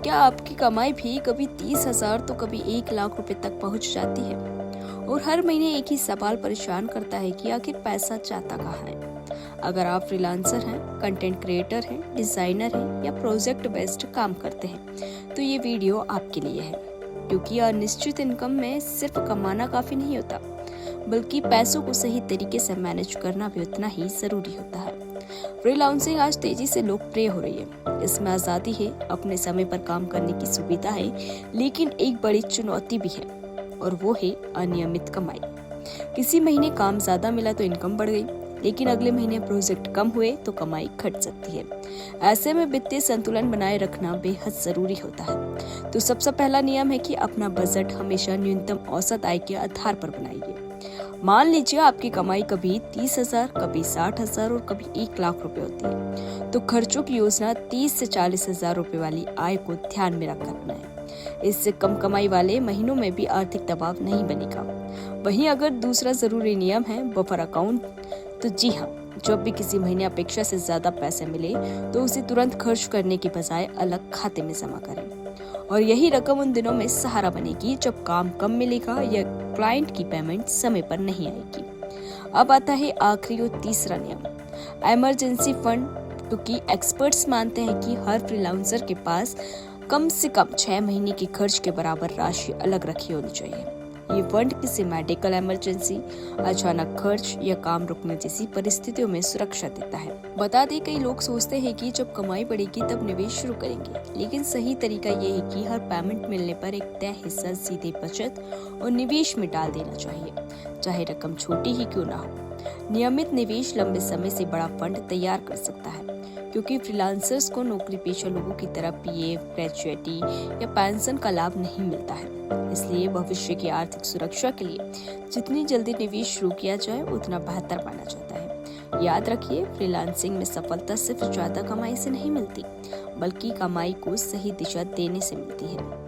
क्या आपकी कमाई भी कभी 30,000 तो कभी 1 लाख रुपए तक पहुंच जाती है? और हर महीने एक ही सवाल परेशान करता है कि आखिर पैसा जाता कहाँ है। अगर आप फ्रीलांसर हैं, कंटेंट क्रिएटर हैं, डिजाइनर हैं या प्रोजेक्ट बेस्ड काम करते हैं तो ये वीडियो आपके लिए है, क्योंकि अनिश्चित इनकम में सिर्फ कमाना काफी नहीं होता, बल्कि पैसों को सही तरीके से मैनेज करना भी उतना ही जरूरी होता है। फ्रीलांसिंग आज तेजी से लोकप्रिय हो रही है। इसमें आजादी है, अपने समय पर काम करने की सुविधा है, लेकिन एक बड़ी चुनौती भी है और वो है अनियमित कमाई। किसी महीने काम ज्यादा मिला तो इनकम बढ़ गई, लेकिन अगले महीने प्रोजेक्ट कम हुए तो कमाई घट सकती है। ऐसे में वित्तीय संतुलन बनाए रखना बेहद जरूरी होता है। तो सबसे पहला नियम है कि अपना बजट हमेशा न्यूनतम औसत आय के आधार पर बनाइए। मान लीजिए आपकी कमाई कभी 30,000, कभी 60,000 और कभी 1 लाख रुपए होती है, तो खर्चों की योजना 30 से 40,000 रुपए वाली आय को ध्यान में रखकर बनाएं। इससे कम कमाई वाले महीनों में भी आर्थिक दबाव नहीं बनेगा। वहीं अगर दूसरा जरूरी नियम है बफर अकाउंट, तो जी हाँ, जब भी किसी महीने अपेक्षा से ज्यादा पैसे मिले तो उसे तुरंत खर्च करने की बजाय अलग खाते में जमा करें। और यही रकम उन दिनों में सहारा बनेगी जब काम कम मिलेगा या क्लाइंट की पेमेंट समय पर नहीं आएगी। अब आता है आखिरी और तीसरा नियम, इमरजेंसी फंड, क्योंकि एक्सपर्ट्स मानते हैं कि हर फ्रीलांसर के पास कम से कम 6 महीने के खर्च के बराबर राशि अलग रखी होनी चाहिए। ये फंड किसी मेडिकल इमरजेंसी, अचानक खर्च या काम रुकने जैसी परिस्थितियों में सुरक्षा देता है। बता दें, कई लोग सोचते हैं कि जब कमाई बढ़ेगी तब निवेश शुरू करेंगे, लेकिन सही तरीका ये है कि हर पेमेंट मिलने पर एक तय हिस्सा सीधे बचत और निवेश में डाल देना चाहिए, चाहे रकम छोटी ही क्यों ना हो। नियमित निवेश लंबे समय से बड़ा फंड तैयार कर सकता है, क्योंकि फ्रीलांसर्स को नौकरी पेशा लोगों की तरह पीएफ, ग्रेजुएटी या पेंशन का लाभ नहीं मिलता है। इसलिए भविष्य की आर्थिक सुरक्षा के लिए जितनी जल्दी निवेश शुरू किया जाए उतना बेहतर माना जाता है। याद रखिए, फ्रीलांसिंग में सफलता सिर्फ ज्यादा कमाई से नहीं मिलती, बल्कि कमाई को सही दिशा देने से मिलती है।